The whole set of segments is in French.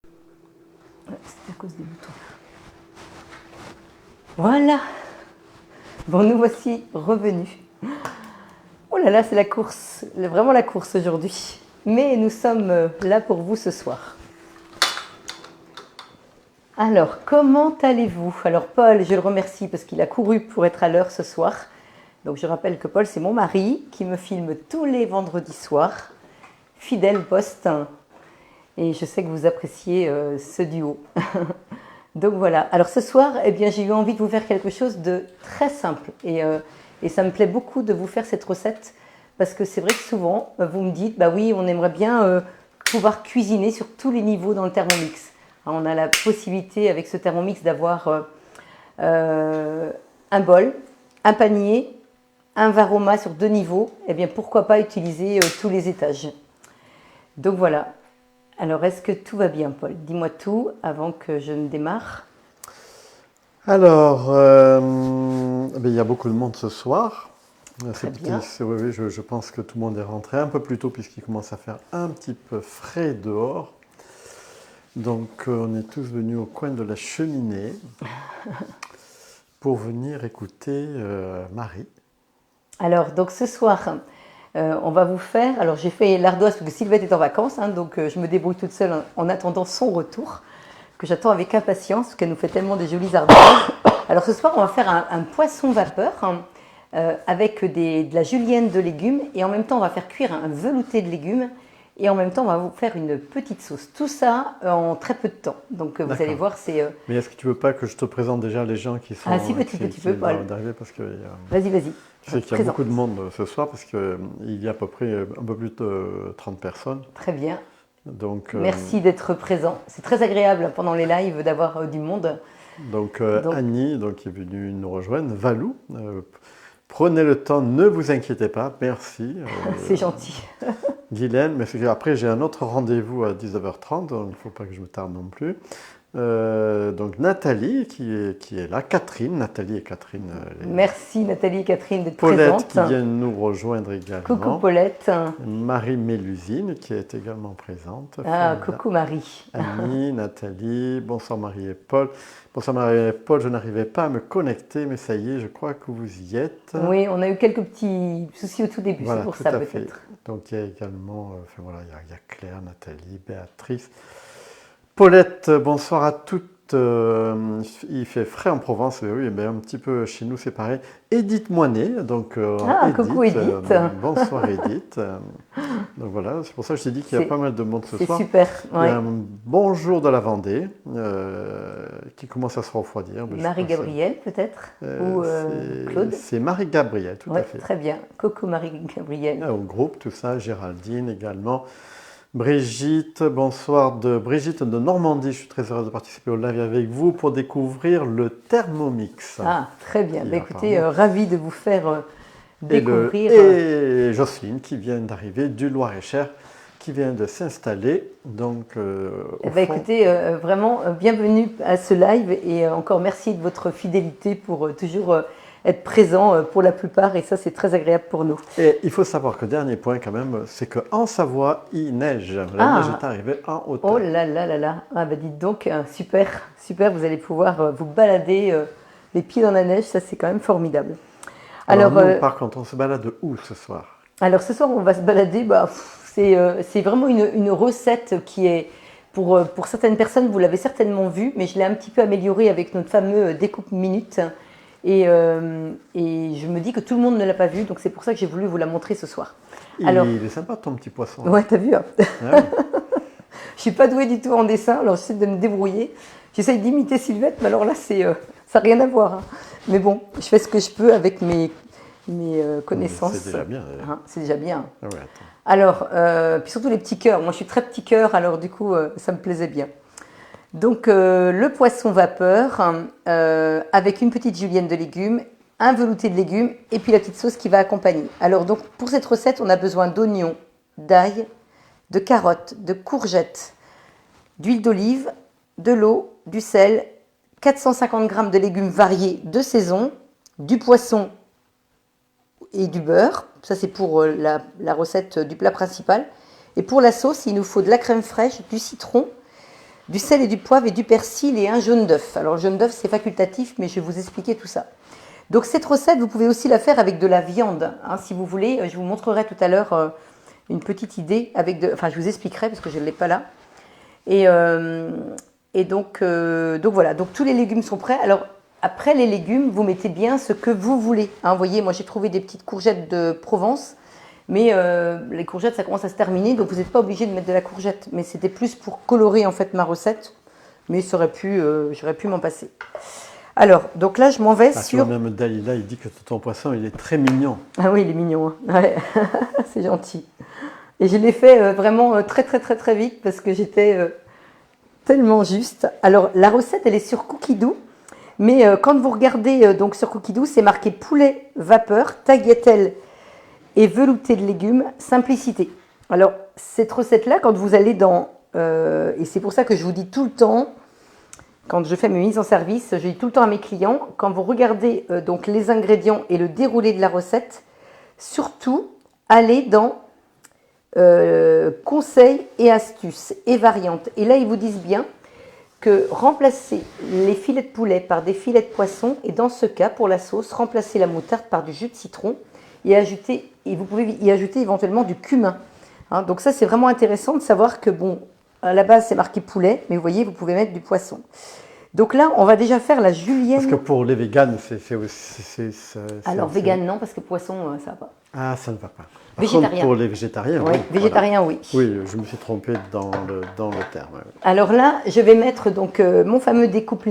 C'est à cause des boutons. Voilà. Bon, nous voici revenus. Oh là là, c'est la course, vraiment la course aujourd'hui. Mais nous sommes là pour vous ce soir. Alors, comment allez-vous? Alors Paul, je le remercie parce qu'il a couru pour être à l'heure ce soir. Donc je rappelle que Paul, c'est mon mari qui me filme tous les vendredis soirs. Fidèle poste. Et je sais que vous appréciez ce duo. Donc voilà. Alors ce soir, eh bien, j'ai eu envie de vous faire quelque chose de très simple. Et ça me plaît beaucoup de vous faire cette recette parce que c'est vrai que souvent, vous me dites, bah oui, on aimerait bien pouvoir cuisiner sur tous les niveaux dans le Thermomix. Alors, on a la possibilité avec ce Thermomix d'avoir un bol, un panier, un Varoma sur 2 niveaux. Eh bien, pourquoi pas utiliser tous les étages. Donc voilà. Alors, est-ce que tout va bien, Paul? Dis-moi tout avant que je ne démarre. Alors, il y a beaucoup de monde ce soir. Très bien. Oui, je pense que tout le monde est rentré un peu plus tôt puisqu'il commence à faire un petit peu frais dehors. Donc, on est tous venus au coin de la cheminée pour venir écouter Marie. Alors, donc ce soir, on va vous faire. Alors, j'ai fait l'ardoise parce que Sylvette est en vacances, donc je me débrouille toute seule en attendant son retour, que j'attends avec impatience, parce qu'elle nous fait tellement des jolies ardoises. Alors, ce soir, on va faire un poisson vapeur avec de la julienne de légumes, et en même temps, on va faire cuire un velouté de légumes, et en même temps, on va vous faire une petite sauce. Tout ça en très peu de temps. Donc, vous allez voir, c'est. Mais est-ce que tu veux pas que je te présente déjà les gens qui sont Ah, si, petit peu, Paul. d'arriver parce que Vas-y. je sais qu'il y a beaucoup de monde ce soir parce qu'il y a à peu près un peu plus de 30 personnes. Très bien. Donc, Merci d'être présent. C'est très agréable pendant les lives d'avoir du monde. Donc, Annie qui est venue nous rejoindre, Valou, prenez le temps, ne vous inquiétez pas, merci. C'est gentil. Guylaine, mais après j'ai un autre rendez-vous à 19h30, donc il ne faut pas que je me tarde non plus. Donc Nathalie qui est là, Catherine, Nathalie et Catherine. Merci Nathalie et Catherine d'être Paulette présentes. qui vient nous rejoindre également. Coucou Paulette. Marie Mélusine qui est également présente. Ah, coucou Marie. Annie, Nathalie, bonsoir Marie et Paul. Bonsoir Marie et Paul, je n'arrivais pas à me connecter, mais ça y est, je crois que vous y êtes. Oui, on a eu quelques petits soucis au tout début, Voilà, c'est pour tout ça à peut-être. fait. Donc il y a également, il y a Claire, Nathalie, Béatrice. Paulette, bonsoir à toutes. Il fait frais en Provence, oui, mais un petit peu chez nous c'est pareil. Edith Moinet, donc coucou Edith. Bonsoir Edith. Donc voilà, c'est pour ça que je t'ai dit qu'il y a pas mal de monde ce soir. C'est super. Ouais. Il y a un bonjour de la Vendée qui commence à se refroidir. Marie-Gabrielle peut-être ou Claude. C'est Marie-Gabrielle, tout à fait. Très bien. Coucou Marie-Gabrielle. Au groupe, tout ça, Géraldine également. Brigitte, bonsoir de Brigitte de Normandie. Je suis très heureuse de participer au live avec vous pour découvrir le Thermomix. Ah, très bien. Écoutez, ravi de vous faire découvrir. Et Jocelyne qui vient d'arriver du Loir-et-Cher, qui vient de s'installer. Donc, écoutez, vraiment, bienvenue à ce live et encore merci de votre fidélité pour toujours être présent pour la plupart et ça c'est très agréable pour nous. Et il faut savoir que dernier point quand même, c'est qu'en Savoie, il neige. La neige est arrivée en hauteur. Oh là là là là, ah bah dites donc, super, vous allez pouvoir vous balader les pieds dans la neige, ça c'est quand même formidable. Alors nous, par contre, on se balade où ce soir? Alors ce soir on va se balader, c'est vraiment une recette qui est, pour certaines personnes, vous l'avez certainement vu, mais je l'ai un petit peu améliorée avec notre fameux découpe minute. Et je me dis que tout le monde ne l'a pas vu, donc c'est pour ça que j'ai voulu vous la montrer ce soir. Il est sympa ton petit poisson. Ouais, t'as vu. Hein. Ah oui. Je suis pas douée du tout en dessin, alors j'essaie de me débrouiller. J'essaye d'imiter Sylvette, mais alors là, ça n'a rien à voir. Hein. Mais bon, je fais ce que je peux avec mes connaissances. C'est déjà bien. C'est déjà bien. Ah ouais, alors, puis surtout les petits cœurs. Moi, je suis très petit cœur, alors du coup, ça me plaisait bien. Donc le poisson vapeur avec une petite julienne de légumes, un velouté de légumes et puis la petite sauce qui va accompagner. Alors donc pour cette recette, on a besoin d'oignons, d'ail, de carottes, de courgettes, d'huile d'olive, de l'eau, du sel, 450 g de légumes variés de saison, du poisson et du beurre. Ça c'est pour la recette du plat principal. Et pour la sauce, il nous faut de la crème fraîche, du citron, du sel et du poivre et du persil et un jaune d'œuf. Alors le jaune d'œuf c'est facultatif, mais je vais vous expliquer tout ça. Donc cette recette, vous pouvez aussi la faire avec de la viande, hein, si vous voulez. Je vous montrerai tout à l'heure une petite idée avec enfin je vous expliquerai parce que je ne l'ai pas là. Et donc voilà, donc tous les légumes sont prêts. Alors après les légumes, vous mettez bien ce que vous voulez. Hein, vous voyez, moi j'ai trouvé des petites courgettes de Provence, mais les courgettes ça commence à se terminer, donc vous n'êtes pas obligé de mettre de la courgette. Mais c'était plus pour colorer en fait ma recette, mais j'aurais pu m'en passer. Alors, donc là, je m'en vais sur... Même Dalila, il dit que ton poisson, il est très mignon. Ah oui, il est mignon. Hein. Ouais. C'est gentil. Et je l'ai fait vraiment très vite parce que j'étais tellement juste. Alors, la recette, elle est sur Cookidoo. Mais quand vous regardez donc sur Cookidoo, c'est marqué poulet vapeur, tagliatelle et velouté de légumes, simplicité. Alors, cette recette-là, quand vous allez dans... et c'est pour ça que je vous dis tout le temps... Quand je fais mes mises en service, je dis tout le temps à mes clients, quand vous regardez donc les ingrédients et le déroulé de la recette, surtout, allez dans conseils et astuces et variantes. Et là, ils vous disent bien que remplacer les filets de poulet par des filets de poisson, et dans ce cas, pour la sauce, remplacer la moutarde par du jus de citron et vous pouvez y ajouter éventuellement du cumin. Hein, donc ça, c'est vraiment intéressant de savoir que, bon, à la base, c'est marqué poulet, mais vous voyez, vous pouvez mettre du poisson. Donc là, on va déjà faire la julienne. Parce que pour les véganes, c'est aussi... Alors, vegan, non, parce que poisson, ça va pas. Ah, ça ne va pas. Par Végétarien. contre, pour les végétariens, oui. Végétarien, voilà. Oui. Oui, je me suis trompé dans le terme. Oui. Alors là, je vais mettre donc mon fameux découpe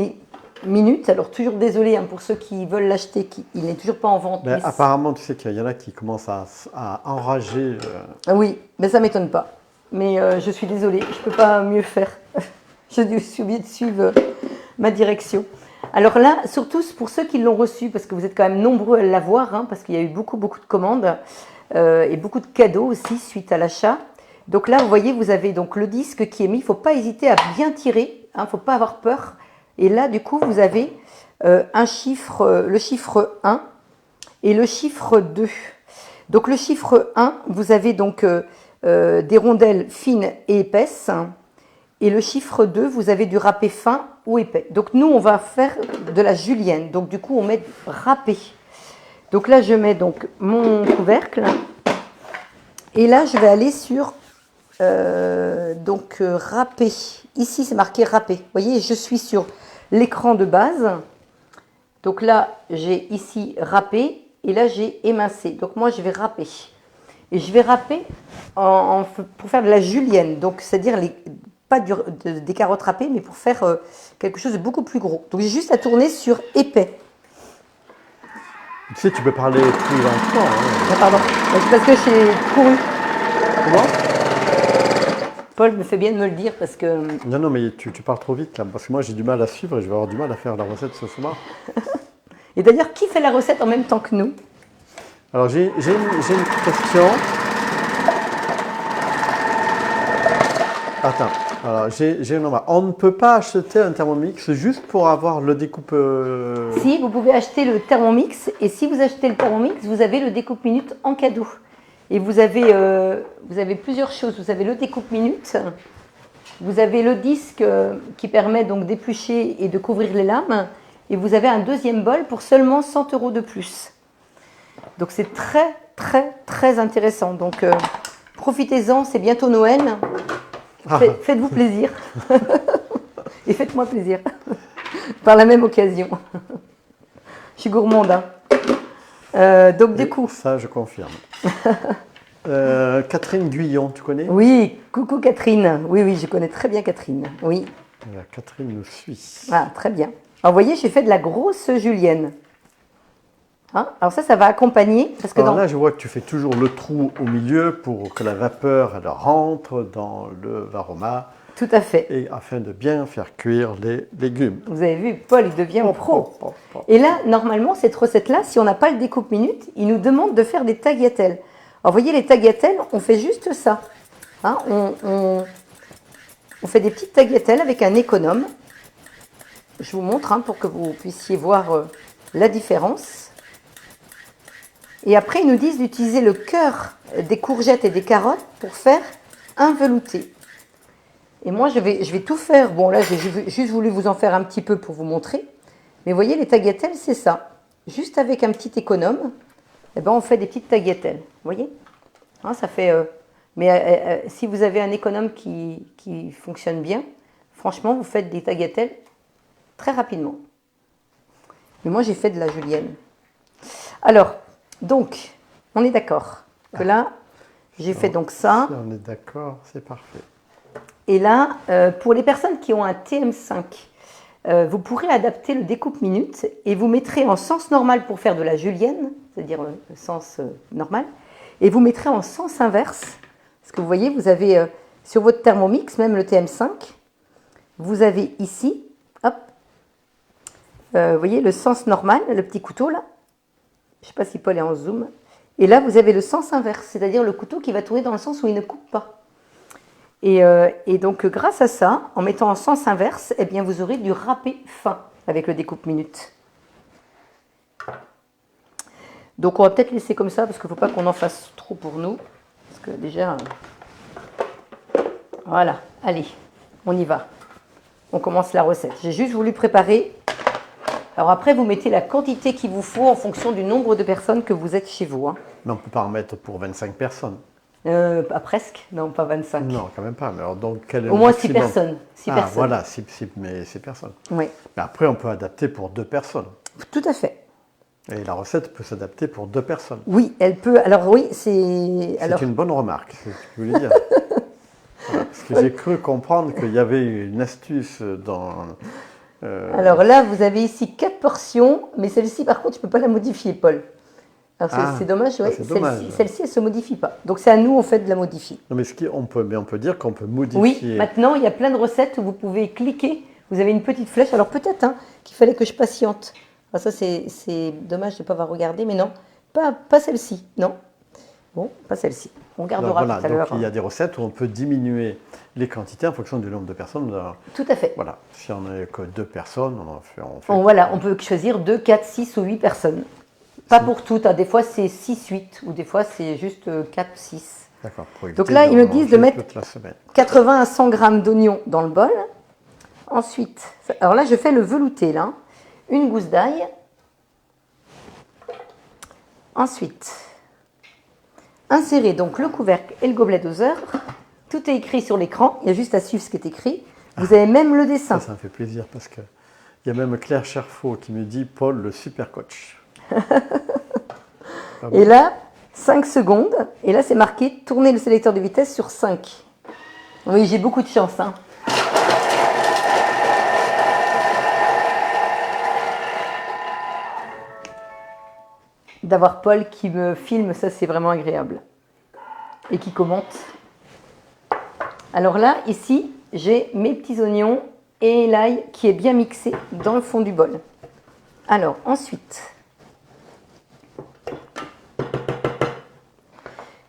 minutes. Alors, toujours désolé hein, pour ceux qui veulent l'acheter, il n'est toujours pas en vente. Mais apparemment, tu sais qu'il y en a qui commencent à enrager. Oui, mais ça ne m'étonne pas. Mais je suis désolée, je ne peux pas mieux faire. Je suis obligée de suivre ma direction. Alors là, surtout pour ceux qui l'ont reçu, parce que vous êtes quand même nombreux à l'avoir, hein, parce qu'il y a eu beaucoup de commandes et beaucoup de cadeaux aussi suite à l'achat. Donc là, vous voyez, vous avez donc le disque qui est mis. Il ne faut pas hésiter à bien tirer, il ne faut pas avoir peur. Et là, du coup, vous avez le chiffre 1 et le chiffre 2. Donc le chiffre 1, vous avez donc... des rondelles fines et épaisses. Et le chiffre 2, vous avez du râpé fin ou épais. Donc nous, on va faire de la julienne. Donc du coup, on met râpé. Donc là, je mets donc mon couvercle. Et là, je vais aller sur râpé. Ici, c'est marqué râpé. Vous voyez, je suis sur l'écran de base. Donc là, j'ai ici râpé. Et là, j'ai émincé. Donc moi, je vais râper. Et je vais râper pour faire de la julienne, donc c'est-à-dire pas des carottes râpées, mais pour faire quelque chose de beaucoup plus gros. Donc j'ai juste à tourner sur épais. Tu sais, tu peux parler plus lentement. Hein. Ah, pardon, c'est parce que j'ai couru. Comment ? Paul me fait bien de me le dire parce que... Non, mais tu parles trop vite là, parce que moi j'ai du mal à suivre et je vais avoir du mal à faire la recette ce soir. Et d'ailleurs, qui fait la recette en même temps que nous ? Alors j'ai une question. Attends, alors j'ai une remarque. On ne peut pas acheter un Thermomix juste pour avoir le découpe... Si, vous pouvez acheter le Thermomix et si vous achetez le Thermomix, vous avez le découpe minute en cadeau. Et vous avez plusieurs choses. Vous avez le découpe minute, vous avez le disque qui permet donc d'éplucher et de couvrir les lames et vous avez un deuxième bol pour seulement 100 € de plus. Donc c'est très intéressant. Donc profitez-en, c'est bientôt Noël. Faites-vous plaisir. Et faites-moi plaisir. Par la même occasion. Je suis gourmande. Hein. Donc du coup... Ça, je confirme. Catherine Guyon, tu connais ? Oui, coucou Catherine. Oui, je connais très bien Catherine. Oui. Catherine nous suit. Ah, très bien. Alors vous voyez, j'ai fait de la grosse julienne. Hein, alors ça va accompagner. Parce que là, je vois que tu fais toujours le trou au milieu pour que la vapeur elle rentre dans le varoma. Tout à fait. Et afin de bien faire cuire les légumes. Vous avez vu, Paul, il devient pro. Et là, normalement, cette recette-là, si on n'a pas le découpe minute, il nous demande de faire des tagliatelles. Alors, vous voyez, les tagliatelles, on fait juste ça. Hein, on fait des petites tagliatelles avec un économe. Je vous montre pour que vous puissiez voir la différence. Et après, ils nous disent d'utiliser le cœur des courgettes et des carottes pour faire un velouté. Et moi, je vais tout faire. Bon, là, j'ai juste voulu vous en faire un petit peu pour vous montrer. Mais vous voyez, les tagliatelles, c'est ça. Juste avec un petit économe, eh ben, on fait des petites tagliatelles. Vous voyez, hein, ça fait... mais si vous avez un économe qui fonctionne bien, franchement, vous faites des tagliatelles très rapidement. Mais moi, j'ai fait de la julienne. Alors, donc, on est d'accord que là, j'ai fait donc ça. Si on est d'accord, c'est parfait. Et là, pour les personnes qui ont un TM5, vous pourrez adapter le découpe minute et vous mettrez en sens normal pour faire de la julienne, c'est-à-dire le sens normal, et vous mettrez en sens inverse. Parce que vous voyez, vous avez sur votre Thermomix, même le TM5, vous avez ici, hop, vous voyez le sens normal, le petit couteau là. Je ne sais pas si Paul est en zoom. Et là, vous avez le sens inverse, c'est-à-dire le couteau qui va tourner dans le sens où il ne coupe pas. Et donc, grâce à ça, en mettant en sens inverse, eh bien, vous aurez du râpé fin avec le découpe minute. Donc, on va peut-être laisser comme ça parce qu'il ne faut pas qu'on en fasse trop pour nous. Parce que déjà, voilà, allez, on y va. On commence la recette. J'ai juste voulu préparer. Alors après, vous mettez la quantité qu'il vous faut en fonction du nombre de personnes que vous êtes chez vous. Hein. Mais on ne peut pas en mettre pour 25 personnes. Pas presque, non, pas 25. Non, quand même pas. Mais alors, donc, quel est Au le moins maximum? 6 personnes. 6 personnes. Voilà, 6 personnes. Oui. Mais après, on peut adapter pour 2 personnes. Tout à fait. Et la recette peut s'adapter pour 2 personnes. Oui, elle peut. Alors oui, c'est. C'est une bonne remarque, c'est ce que je voulais dire. Voilà, parce que j'ai cru comprendre qu'il y avait une astuce dans... Alors là, vous avez ici 4 portions, mais celle-ci, par contre, je ne peux pas la modifier, Paul. Alors c'est dommage, ouais. C'est dommage. Celle-ci, elle ne se modifie pas. Donc c'est à nous, en fait, de la modifier. Non, mais on peut dire qu'on peut modifier... Oui, maintenant, il y a plein de recettes où vous pouvez cliquer. Vous avez une petite flèche. Alors peut-être qu'il fallait que je patiente. Alors ça, c'est dommage de ne pas avoir regardé, mais non. Pas celle-ci, non. Bon, pas celle-ci. On gardera tout à l'heure. Donc il y a des recettes où on peut diminuer les quantités en fonction du nombre de personnes. Tout à fait. Voilà. Si on n'est que 2 personnes, on peut choisir 2, 4, 6 ou 8 personnes. Pas pour toutes. Hein. Des fois, c'est 6, 8. Ou des fois, c'est juste 4, 6. D'accord. Donc là, ils me disent de mettre 80 à 100 grammes d'oignons dans le bol. Ensuite, alors là, je fais le velouté, là. Une gousse d'ail. Ensuite, insérer donc le couvercle et le gobelet doseur. Tout est écrit sur l'écran. Il y a juste à suivre ce qui est écrit. Vous avez même le dessin. Ça me fait plaisir parce qu'il y a même Claire Cherfaux qui me dit « Paul, le super coach ». Et là, 5 secondes. Et là, c'est marqué « Tournez le sélecteur de vitesse sur 5 ». Oui, j'ai beaucoup de chance. Hein. D'avoir Paul qui me filme, ça c'est vraiment agréable. Et qui commente. Alors là, ici, j'ai mes petits oignons et l'ail qui est bien mixé dans le fond du bol. Alors, ensuite,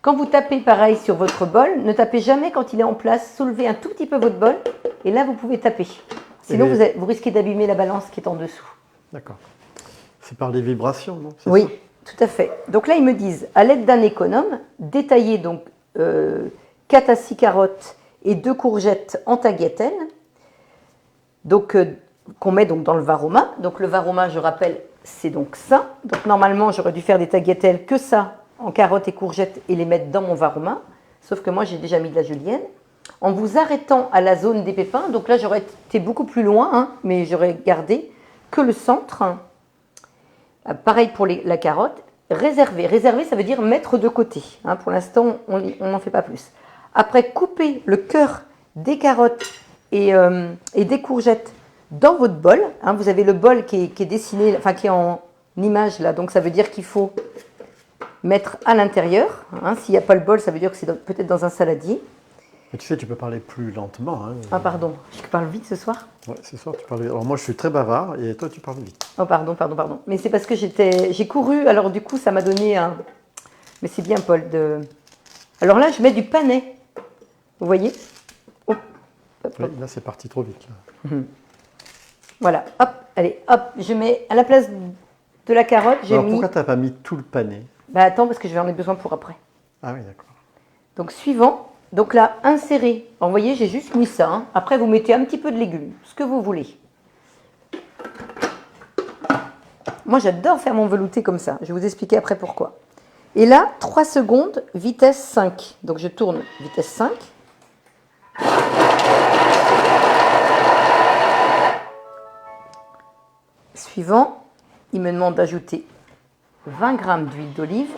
quand vous tapez pareil sur votre bol, ne tapez jamais quand il est en place. Soulevez un tout petit peu votre bol et là, vous pouvez taper. Sinon, vous risquez d'abîmer la balance qui est en dessous. D'accord. C'est par les vibrations, non? Oui, tout à fait. Donc là, ils me disent, à l'aide d'un économe, détaillez donc 4 à 6 carottes et 2 courgettes en tagliatelle, donc qu'on met donc dans le varoma. Donc le varoma, je rappelle, c'est donc ça. Donc normalement, j'aurais dû faire des tagliatelles que ça, en carottes et courgettes, et les mettre dans mon varoma. Sauf que moi, j'ai déjà mis de la julienne. En vous arrêtant à la zone des pépins, donc là, j'aurais été beaucoup plus loin, hein, mais j'aurais gardé que le centre. Pareil pour la carotte. Réserver. Réserver, ça veut dire mettre de côté. Hein, pour l'instant, on n'en fait pas plus. Après, coupez le cœur des carottes et des courgettes dans votre bol. Hein, vous avez le bol qui est dessiné, enfin qui est en image là, donc ça veut dire qu'il faut mettre à l'intérieur. Hein, s'il n'y a pas le bol, ça veut dire que c'est peut-être dans un saladier. Mais tu sais, tu peux parler plus lentement. Hein. Ah pardon, je parle vite ce soir. Ouais, ce soir, tu parles vite. Alors moi, je suis très bavard et toi, tu parles vite. Oh pardon. Mais c'est parce que j'ai couru, alors du coup, ça m'a donné un... Mais c'est bien, Paul, de... Alors là, je mets du panais. Vous voyez? Oh. Oui, là, c'est parti trop vite. Là. Voilà, hop, allez, hop, je mets à la place de la carotte, j'ai mis... Pourquoi tu n'as pas mis tout le panais? Bah attends, parce que je vais en avoir besoin pour après. Ah oui, d'accord. Donc suivant, Donc là, insérez. Alors, vous voyez, j'ai juste mis ça. Hein. Après, vous mettez un petit peu de légumes, ce que vous voulez. Moi, j'adore faire mon velouté comme ça. Je vais vous expliquer après pourquoi. Et là, 3 secondes, vitesse 5. Donc, je tourne vitesse 5. Suivant, il me demande d'ajouter 20 g d'huile d'olive.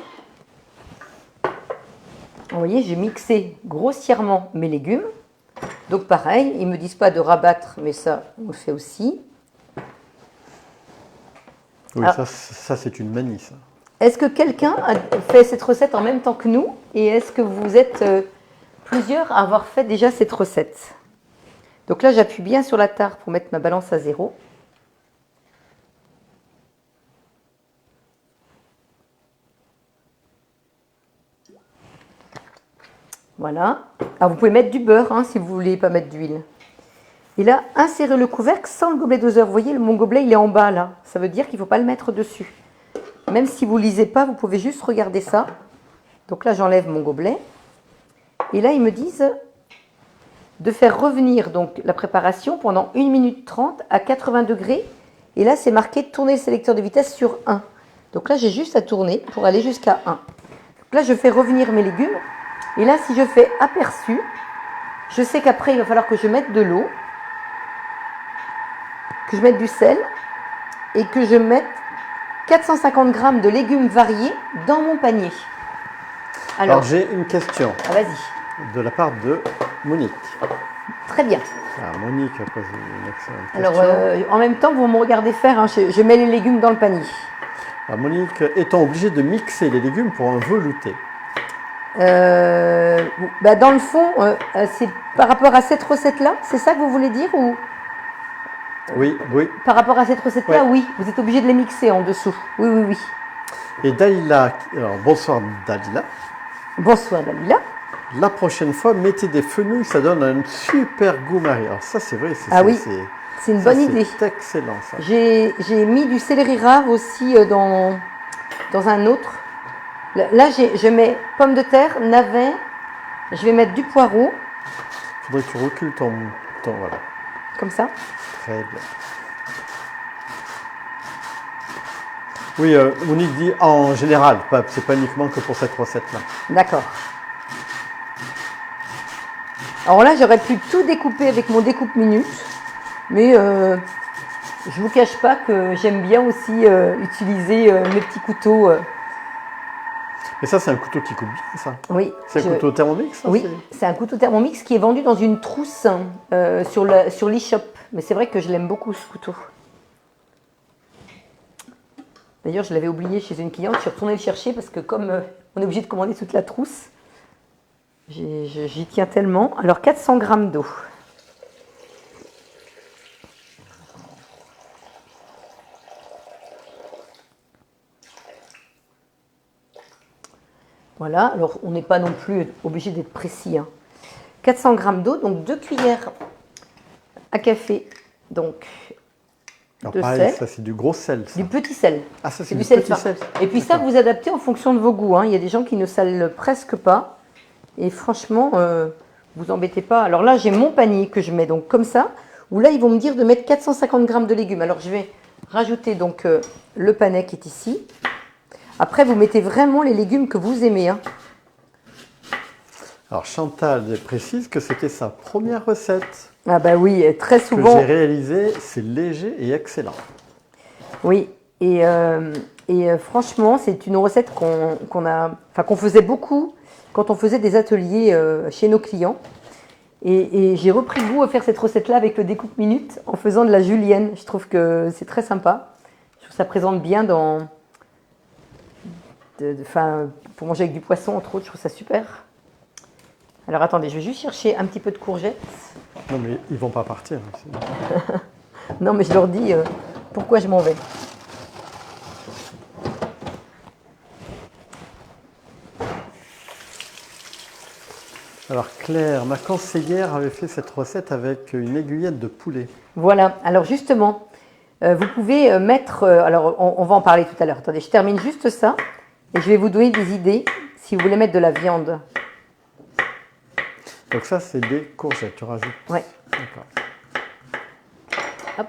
Vous voyez, j'ai mixé grossièrement mes légumes. Donc pareil, ils ne me disent pas de rabattre, mais ça, on le fait aussi. Oui, Alors, ça c'est une manie, ça. Est-ce que quelqu'un a fait cette recette en même temps que nous? Et est-ce que vous êtes plusieurs à avoir fait déjà cette recette? Donc là, j'appuie bien sur la tare pour mettre ma balance à 0. Voilà. Alors vous pouvez mettre du beurre hein, si vous ne voulez pas mettre d'huile. Et là, insérez le couvercle sans le gobelet doseur. Vous voyez, mon gobelet, il est en bas là. Ça veut dire qu'il ne faut pas le mettre dessus. Même si vous ne lisez pas, vous pouvez juste regarder ça. Donc là, j'enlève mon gobelet. Et là, ils me disent de faire revenir donc, la préparation pendant 1 minute 30 à 80 degrés. Et là, c'est marqué tourner le sélecteur de vitesse sur 1. Donc là, j'ai juste à tourner pour aller jusqu'à 1. Donc là, je fais revenir mes légumes. Et là, si je fais aperçu, je sais qu'après, il va falloir que je mette de l'eau, que je mette du sel et que je mette 450 g de légumes variés dans mon panier. Alors j'ai une question vas-y. De la part de Monique. Très bien. Alors, Monique a posé une excellente question. Alors, en même temps, vous me regardez faire, hein, je mets les légumes dans le panier. Alors, Monique, est-on obligé de mixer les légumes pour un velouté? Dans le fond, c'est par rapport à cette recette-là, c'est ça que vous voulez dire ou... Oui, oui. Par rapport à cette recette-là, ouais. Oui, vous êtes obligé de les mixer en dessous. Oui, oui, oui. Et Dalila, alors bonsoir Dalila. Bonsoir Dalila. La prochaine fois, mettez des fenouils, ça donne un super goût marié. Alors ça, c'est vrai, c'est une bonne idée. C'est excellent ça. J'ai mis du céleri rave aussi dans un autre. Là, je mets pommes de terre, navets, je vais mettre du poireau. Il faudrait que tu recules ton voilà. Comme ça. Très bien. Oui, Monique dit en général, c'est pas uniquement que pour cette recette-là. D'accord. Alors là, j'aurais pu tout découper avec mon découpe minute, mais je vous cache pas que j'aime bien aussi utiliser mes petits couteaux. Mais ça, c'est un couteau qui coupe bien, ça. Oui. C'est un couteau Thermomix, ça? Oui, c'est un couteau Thermomix qui est vendu dans une trousse sur l'e-shop. Mais c'est vrai que je l'aime beaucoup, ce couteau. D'ailleurs, je l'avais oublié chez une cliente. Je suis retournée le chercher parce que comme on est obligé de commander toute la trousse, j'y tiens tellement. Alors, 400 g d'eau. Voilà, alors on n'est pas non plus obligé d'être précis. Hein. 400 g d'eau, donc 2 cuillères à café, donc de pareil, sel. ça c'est du gros sel. Ça. Du petit sel. Ah, ça c'est du sel fin. sel. Et puis ça, vous adaptez en fonction de vos goûts. Hein. Il y a des gens qui ne salent presque pas. Et franchement, vous embêtez pas. Alors là, j'ai mon panier que je mets donc comme ça, où là, ils vont me dire de mettre 450 g de légumes. Alors je vais rajouter donc le panais qui est ici. Après, vous mettez vraiment les légumes que vous aimez. Hein. Alors Chantal précise que c'était sa première recette. Ah bah oui, très souvent. Que j'ai réalisée, c'est léger et excellent. Oui, et franchement, c'est une recette qu'on faisait beaucoup quand on faisait des ateliers chez nos clients. Et j'ai repris goût à faire cette recette-là avec le découpe minute en faisant de la julienne. Je trouve que c'est très sympa. Je trouve que ça présente bien pour manger avec du poisson, entre autres, je trouve ça super. Alors attendez, je vais juste chercher un petit peu de courgettes. Non mais ils vont pas partir. Non mais je leur dis pourquoi je m'en vais. Alors Claire, ma conseillère avait fait cette recette avec une aiguillette de poulet. Voilà, alors justement, vous pouvez mettre... alors on va en parler tout à l'heure. Attendez, je termine juste ça. Et je vais vous donner des idées si vous voulez mettre de la viande. Donc ça, c'est des courgettes, tu rajoutes. Ouais. D'accord. Hop.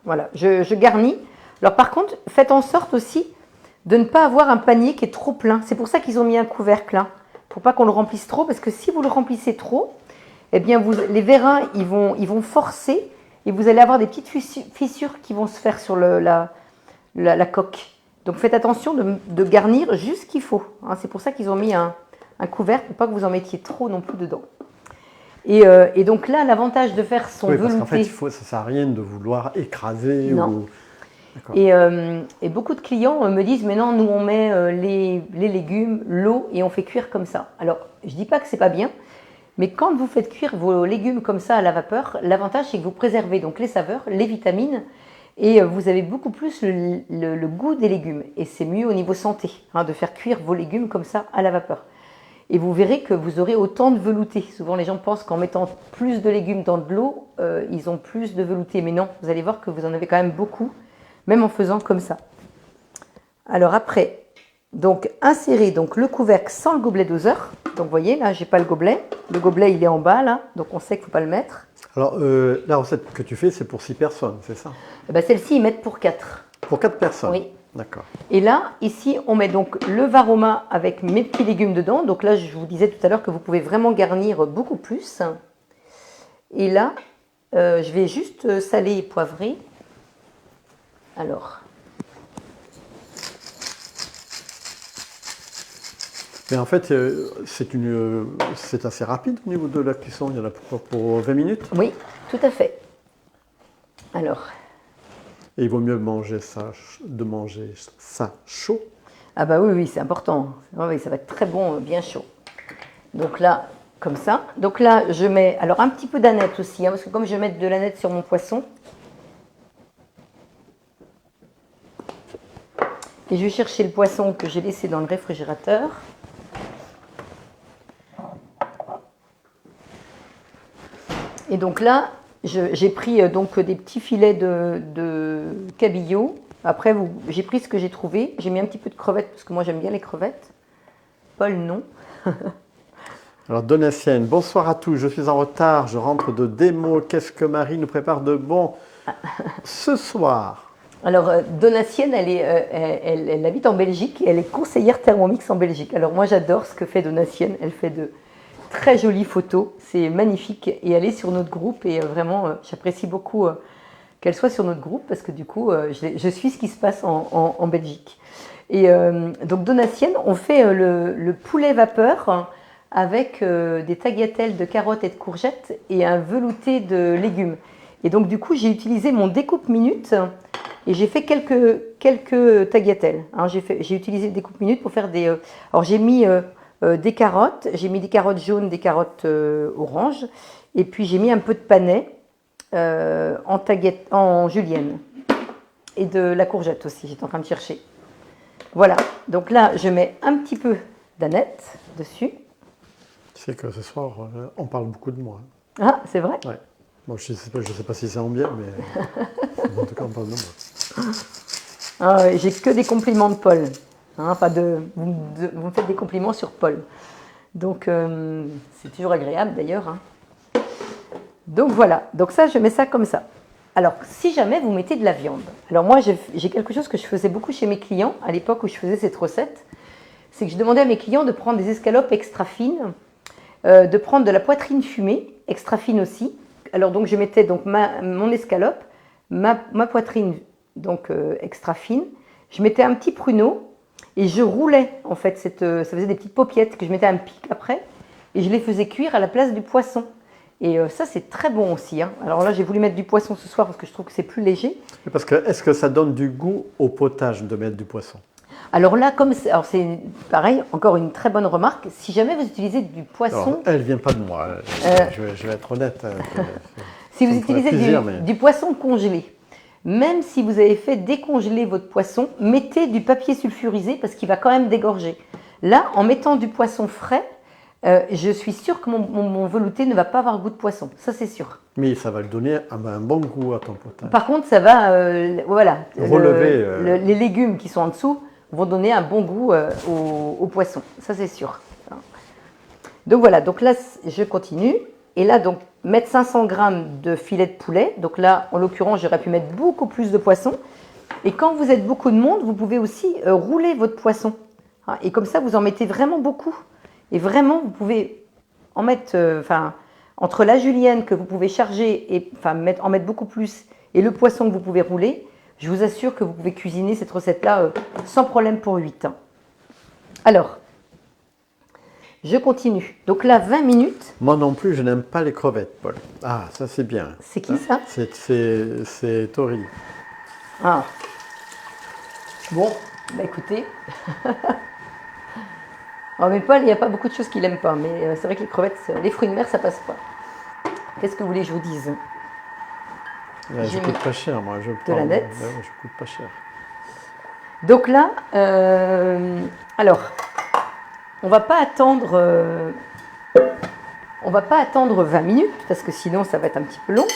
Voilà, je garnis. Alors par contre, faites en sorte aussi de ne pas avoir un panier qui est trop plein. C'est pour ça qu'ils ont mis un couvercle, hein, pour pas qu'on le remplisse trop, parce que si vous le remplissez trop, eh bien les vérins, ils vont forcer et vous allez avoir des petites fissures qui vont se faire sur la coque. Donc faites attention de garnir juste ce qu'il faut. Hein. C'est pour ça qu'ils ont mis un couvercle, pour pas que vous en mettiez trop non plus dedans. Et donc là, l'avantage de faire son velouté... parce qu'en fait, ça ne sert à rien de vouloir écraser. Non. Et beaucoup de clients me disent, mais non, nous on met les légumes, l'eau et on fait cuire comme ça. Alors, je ne dis pas que c'est pas bien, mais quand vous faites cuire vos légumes comme ça à la vapeur, l'avantage c'est que vous préservez donc les saveurs, les vitamines, et vous avez beaucoup plus le goût des légumes. Et c'est mieux au niveau santé, hein, de faire cuire vos légumes comme ça à la vapeur. Et vous verrez que vous aurez autant de velouté. Souvent les gens pensent qu'en mettant plus de légumes dans de l'eau, ils ont plus de velouté. Mais non, vous allez voir que vous en avez quand même beaucoup, même en faisant comme ça. Alors après, donc insérer donc, le couvercle sans le gobelet doseur. Donc vous voyez, là, j'ai pas le gobelet. Le gobelet, il est en bas, là, donc on sait qu'il ne faut pas le mettre. Alors, la recette que tu fais, c'est pour 6 personnes, c'est ça? Celle-ci, ils mettent pour 4. Pour 4 personnes? Oui. D'accord. Et là, ici, on met donc le varoma avec mes petits légumes dedans. Donc là, je vous disais tout à l'heure que vous pouvez vraiment garnir beaucoup plus. Et là, je vais juste saler et poivrer. Alors. Mais en fait, c'est assez rapide au niveau de la cuisson. Il y en a pour 20 minutes? Oui, tout à fait. Alors. Et il vaut mieux manger ça chaud? Ah bah oui, c'est important. Oui, ça va être très bon, bien chaud. Donc là, comme ça. Donc là, je mets alors un petit peu d'aneth aussi, hein, parce que comme je vais mettre de l'aneth sur mon poisson, et je vais chercher le poisson que j'ai laissé dans le réfrigérateur. Et donc là, j'ai pris donc des petits filets de cabillaud. Après, j'ai pris ce que j'ai trouvé. J'ai mis un petit peu de crevettes parce que moi j'aime bien les crevettes. Paul, non. Alors, Donatienne, bonsoir à tous. Je suis en retard. Je rentre de démo. Qu'est-ce que Marie nous prépare de bon ce soir? Alors, Donatienne, elle habite en Belgique et elle est conseillère Thermomix en Belgique. Alors, moi, j'adore ce que fait Donatienne. Elle fait de très jolies photos. C'est magnifique. Et elle est sur notre groupe. Et vraiment, j'apprécie beaucoup qu'elle soit sur notre groupe parce que du coup, je suis ce qui se passe en Belgique. Et donc, Donatienne, on fait le poulet vapeur avec des tagliatelles de carottes et de courgettes et un velouté de légumes. Et donc, du coup, j'ai utilisé mon découpe minute et j'ai fait quelques tagliatelles. Hein. J'ai utilisé le découpe minute pour faire des... alors, j'ai mis des carottes. J'ai mis des carottes jaunes, des carottes oranges. Et puis, j'ai mis un peu de panais en julienne. Et de la courgette aussi, j'étais en train de chercher. Voilà. Donc là, je mets un petit peu d'aneth dessus. Tu sais que ce soir, on parle beaucoup de moi. Ah, c'est vrai? Ouais. Bon, je sais pas si c'est en bien, mais en tout cas, on parle de moi. Ah, j'ai que des compliments de Paul. Hein, vous me faites des compliments sur Paul. Donc, c'est toujours agréable d'ailleurs. Hein. Donc voilà. Donc ça, je mets ça comme ça. Alors, si jamais vous mettez de la viande. Alors moi, j'ai quelque chose que je faisais beaucoup chez mes clients à l'époque où je faisais cette recette. C'est que je demandais à mes clients de prendre des escalopes extra fines, de prendre de la poitrine fumée, extra fine aussi. Alors donc je mettais donc mon escalope, ma poitrine donc extra fine. Je mettais un petit pruneau et je roulais en fait. Ça faisait des petites paupiettes que je mettais un pic après et je les faisais cuire à la place du poisson. Et ça c'est très bon aussi. Hein. Alors là j'ai voulu mettre du poisson ce soir parce que je trouve que c'est plus léger. Parce que est-ce que ça donne du goût au potage de mettre du poisson? Alors là, alors c'est pareil, encore une très bonne remarque. Si jamais vous utilisez du poisson... Alors, elle ne vient pas de moi, je vais être honnête. Si vous utilisez du poisson congelé, même si vous avez fait décongeler votre poisson, mettez du papier sulfurisé parce qu'il va quand même dégorger. Là, en mettant du poisson frais, je suis sûre que mon velouté ne va pas avoir goût de poisson. Ça, c'est sûr. Mais ça va lui donner un bon goût à ton potage. Par contre, ça va relever les légumes qui sont en dessous vont donner un bon goût au poisson, ça c'est sûr. Donc voilà, donc là, je continue. Et là, donc, mettre 500 grammes de filet de poulet. Donc là, en l'occurrence, j'aurais pu mettre beaucoup plus de poisson. Et quand vous êtes beaucoup de monde, vous pouvez aussi rouler votre poisson. Hein, et comme ça, vous en mettez vraiment beaucoup. Et vraiment, vous pouvez en mettre, entre la julienne que vous pouvez charger et en mettre beaucoup plus et le poisson que vous pouvez rouler, je vous assure que vous pouvez cuisiner cette recette-là sans problème pour 8 ans. Alors, je continue. Donc là, 20 minutes. Moi non plus, je n'aime pas les crevettes, Paul. Ah, ça c'est bien. C'est qui ça? C'est Tori. Ah. Bon, bah écoutez. Alors, mais Paul, il n'y a pas beaucoup de choses qu'il n'aime pas. Mais c'est vrai que les crevettes, les fruits de mer, ça passe pas. Qu'est-ce que vous voulez que je vous dise? Je coûte pas cher, moi. De la nette. Je coûte pas cher. Donc là, alors, on va pas attendre 20 minutes parce que sinon ça va être un petit peu long.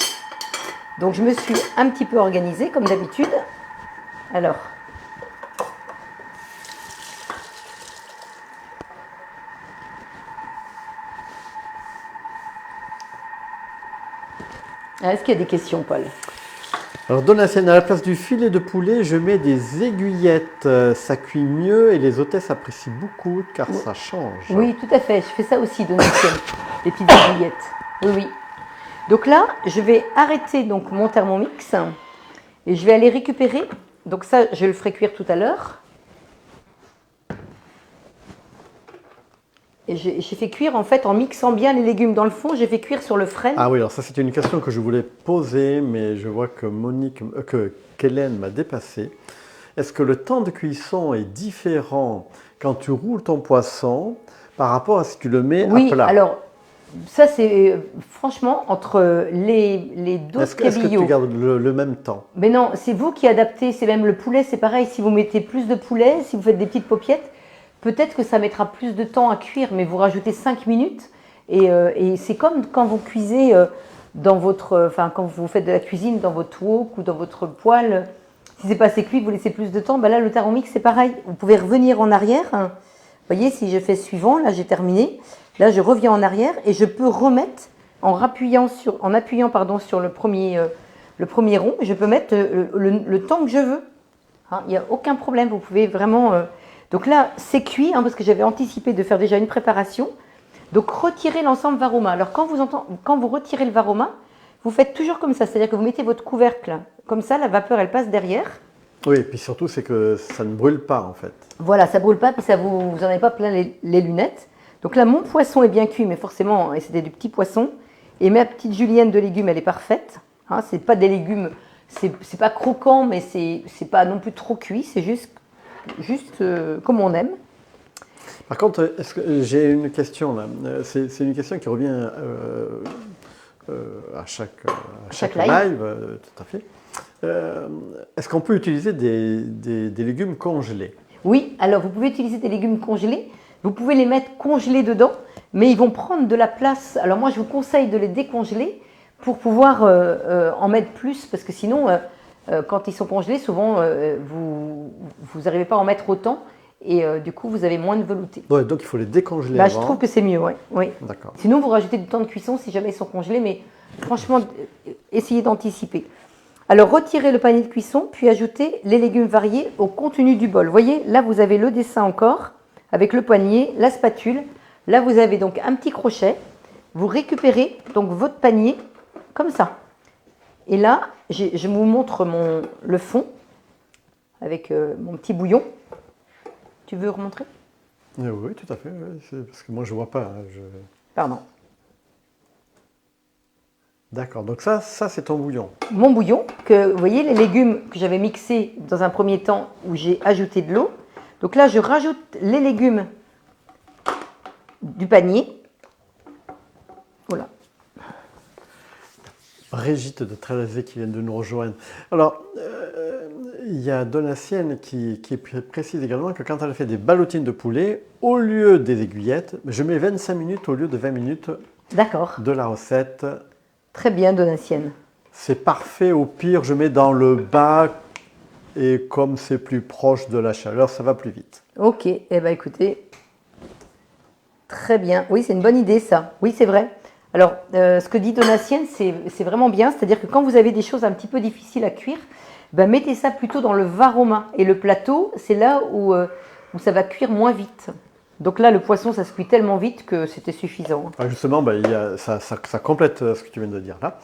Donc je me suis un petit peu organisée comme d'habitude. Alors, est-ce qu'il y a des questions, Paul? Alors Donatienne, à la place du filet de poulet, je mets des aiguillettes. Ça cuit mieux et les hôtesses apprécient beaucoup car ça change. Oui, tout à fait. Je fais ça aussi, Donatienne. Les petites aiguillettes. Oui, oui. Donc là, je vais arrêter donc mon Thermomix et je vais aller récupérer. Donc ça, je le ferai cuire tout à l'heure. Et j'ai fait cuire en fait en mixant bien les légumes dans le fond. J'ai fait cuire sur le frêne. Ah oui, alors ça c'est une question que je voulais poser, mais je vois que Kellen m'a dépassé. Est-ce que le temps de cuisson est différent quand tu roules ton poisson par rapport à si tu le mets à plat? Oui, alors ça c'est franchement entre les dos Est-ce que tu gardes le même temps? Mais non, c'est vous qui adaptez. C'est même le poulet, c'est pareil. Si vous mettez plus de poulet, si vous faites des petites paupiettes, peut-être que ça mettra plus de temps à cuire, mais vous rajoutez 5 minutes. Et c'est comme quand vous cuisez dans votre, quand vous faites de la cuisine dans votre wok ou dans votre poêle. Si c'est pas assez cuit, vous laissez plus de temps. Ben là, le Thermomix, c'est pareil. Vous pouvez revenir en arrière. Vous voyez, si je fais suivant, là, j'ai terminé. Là, je reviens en arrière et je peux remettre en appuyant sur le premier rond. Je peux mettre le temps que je veux. Il n'y a aucun problème. Vous pouvez vraiment. Donc là, c'est cuit parce que j'avais anticipé de faire déjà une préparation. Donc, retirez l'ensemble Varoma. Alors, quand vous retirez le Varoma, vous faites toujours comme ça. C'est-à-dire que vous mettez votre couvercle comme ça, la vapeur, elle passe derrière. Oui, et puis surtout, c'est que ça ne brûle pas, en fait. Voilà, ça ne brûle pas, puis vous n'en avez pas plein les lunettes. Donc là, mon poisson est bien cuit, mais forcément, c'était du petit poisson. Et ma petite julienne de légumes, elle est parfaite. C'est pas des légumes, c'est pas croquant, mais c'est pas non plus trop cuit. C'est juste comme on aime. Par contre, j'ai une question là. C'est une question qui revient à chaque live, tout à fait. Est-ce qu'on peut utiliser des légumes congelés? Oui, alors vous pouvez utiliser des légumes congelés. Vous pouvez les mettre congelés dedans, mais ils vont prendre de la place. Alors moi, je vous conseille de les décongeler pour pouvoir en mettre plus, parce que sinon, quand ils sont congelés, souvent, vous n'arrivez pas à en mettre autant. Et du coup, vous avez moins de velouté. Ouais, donc il faut les décongeler avant. Je trouve que c'est mieux, oui. D'accord. Sinon, vous rajoutez du temps de cuisson si jamais ils sont congelés, mais franchement, essayez d'anticiper. Alors, retirez le panier de cuisson, puis ajoutez les légumes variés au contenu du bol. Vous voyez, là, vous avez le dessin encore, avec le poignet, la spatule. Là, vous avez donc un petit crochet. Vous récupérez donc votre panier, comme ça. Et là, je vous montre le fond, avec mon petit bouillon. Tu veux remontrer? Oui, tout à fait. Parce que moi, je ne vois pas. Pardon. D'accord. Donc ça c'est ton bouillon. Mon bouillon, vous voyez, les légumes que j'avais mixés dans un premier temps où j'ai ajouté de l'eau. Donc là, je rajoute les légumes du panier. Voilà. Brigitte de Trélazé qui vient de nous rejoindre. Alors, il y a Donatienne qui précise également que quand elle fait des ballotines de poulet, au lieu des aiguillettes, je mets 25 minutes au lieu de 20 minutes de la recette. Très bien, Donatienne. C'est parfait. Au pire, je mets dans le bas et comme c'est plus proche de la chaleur, ça va plus vite. Ok, eh bien écoutez, Très bien. Oui, c'est une bonne idée, ça. Oui, c'est vrai. Alors, ce que dit Donatienne, c'est vraiment bien. C'est-à-dire que quand vous avez des choses un petit peu difficiles à cuire, ben, mettez ça plutôt dans le varoma. Et le plateau, c'est là où ça va cuire moins vite. Donc là, le poisson, ça se cuit tellement vite que c'était suffisant. Ah, justement, ben, ça complète ce que tu viens de dire là.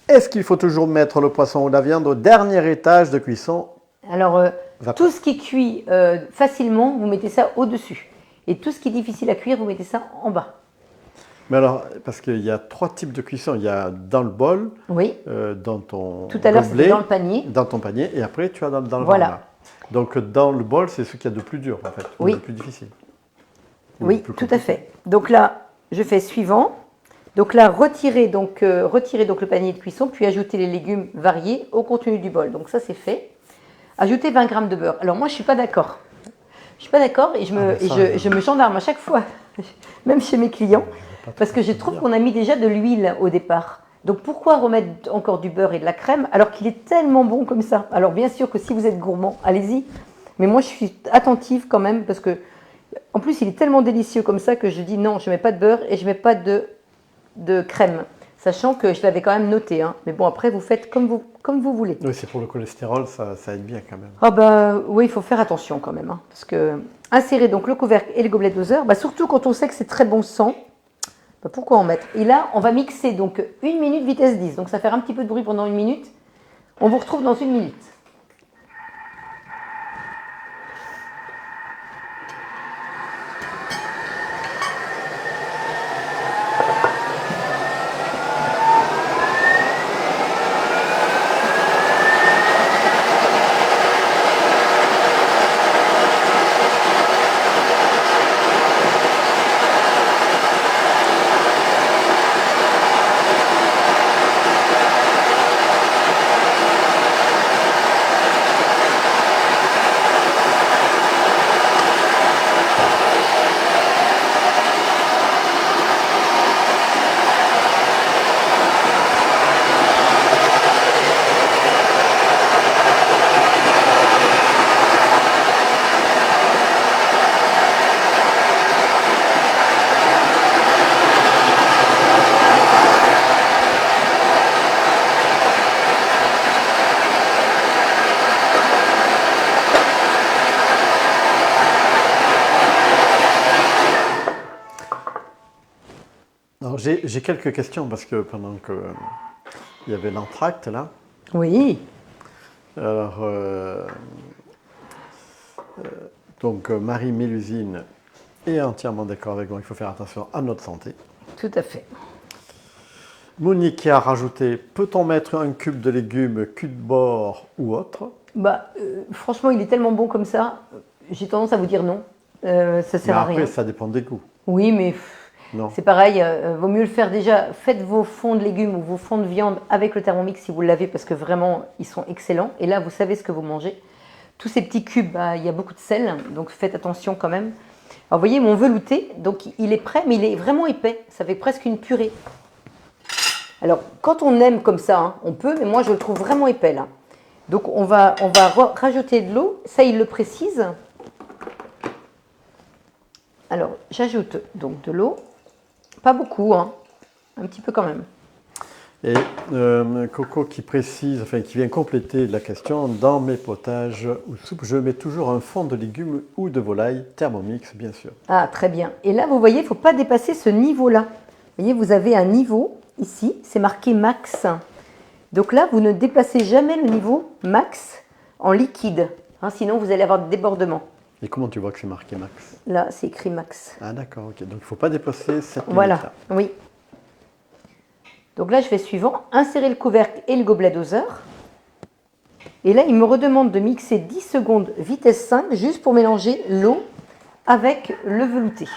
Est-ce qu'il faut toujours mettre le poisson ou la viande au dernier étage de cuisson? Alors, tout ce qui cuit facilement, vous mettez ça au-dessus. Et tout ce qui est difficile à cuire, vous mettez ça en bas. Mais alors, parce qu'il y a 3 types de cuisson. Il y a dans le bol, Oui. dans ton Tout à l'heure, gobelet, c'était dans le panier. dans ton panier, et après tu as dans le Voilà. varma. Donc dans le bol, c'est ce qu'il y a de plus dur en fait, ou Oui. de plus difficile. Ou Oui, de plus tout à compliqué. fait. Donc là, je fais suivant. Donc là, retirez donc le panier de cuisson, puis ajoutez les légumes variés au contenu du bol. Donc ça, c'est fait. Ajoutez 20 g de beurre. Alors moi, je ne suis pas d'accord. Je ne suis pas d'accord et je me gendarme à chaque fois, même chez mes clients, parce que je trouve qu'on a mis déjà de l'huile au départ. Donc pourquoi remettre encore du beurre et de la crème alors qu'il est tellement bon comme ça? Alors bien sûr que si vous êtes gourmand, allez-y. Mais moi, je suis attentive quand même parce que, en plus, il est tellement délicieux comme ça que je dis non, je ne mets pas de beurre et je ne mets pas de crème. Sachant que je l'avais quand même noté. Hein. Mais bon, après, vous faites comme vous voulez. Oui, c'est pour le cholestérol, ça aide bien quand même. Ah bah oui, il faut faire attention quand même. Hein, parce que insérer donc le couvercle et le gobelet doseur, bah, surtout quand on sait que c'est très bon sang, bah, pourquoi en mettre? Et là, on va mixer donc 1 minute vitesse 10. Donc ça fait un petit peu de bruit pendant 1 minute. On vous retrouve dans 1 minute. Alors j'ai quelques questions parce que pendant que il y avait l'entracte là. Oui. Alors, donc Marie Mélusine est entièrement d'accord avec moi, il faut faire attention à notre santé. Tout à fait. Monique qui a rajouté, peut-on mettre un cube de légumes cul de bord ou autre? Bah, franchement, il est tellement bon comme ça, j'ai tendance à vous dire non. Ça sert à rien. Après, ça dépend des goûts. Oui, mais Non. c'est pareil, vaut mieux le faire déjà. Faites vos fonds de légumes ou vos fonds de viande avec le Thermomix si vous l'avez, parce que vraiment, ils sont excellents. Et là, vous savez ce que vous mangez. Tous ces petits cubes, bah, il y a beaucoup de sel, donc faites attention quand même. Alors, vous voyez, mon velouté, donc il est prêt, mais il est vraiment épais. Ça fait presque une purée. Alors, quand on aime comme ça, hein, on peut, mais moi, je le trouve vraiment épais, là. Donc, on va rajouter de l'eau. Ça, il le précise. Alors, j'ajoute donc de l'eau. Pas beaucoup, hein. Un petit peu quand même. Et Coco qui précise, enfin qui vient compléter la question, dans mes potages ou soupes, je mets toujours un fond de légumes ou de volaille, Thermomix bien sûr. Ah, très bien. Et là, vous voyez, il ne faut pas dépasser ce niveau-là. Vous voyez, vous avez un niveau ici, c'est marqué max. Donc là, vous ne dépassez jamais le niveau max en liquide. Hein, sinon, vous allez avoir des débordements. Et comment tu vois que c'est marqué max? Là, c'est écrit max. Ah d'accord, ok. Donc il ne faut pas dépasser cette limite-là. Voilà, oui. Donc là, je fais suivant. Insérer le couvercle et le gobelet doseur. Et là, il me redemande de mixer 10 secondes vitesse 5 juste pour mélanger l'eau avec le velouté.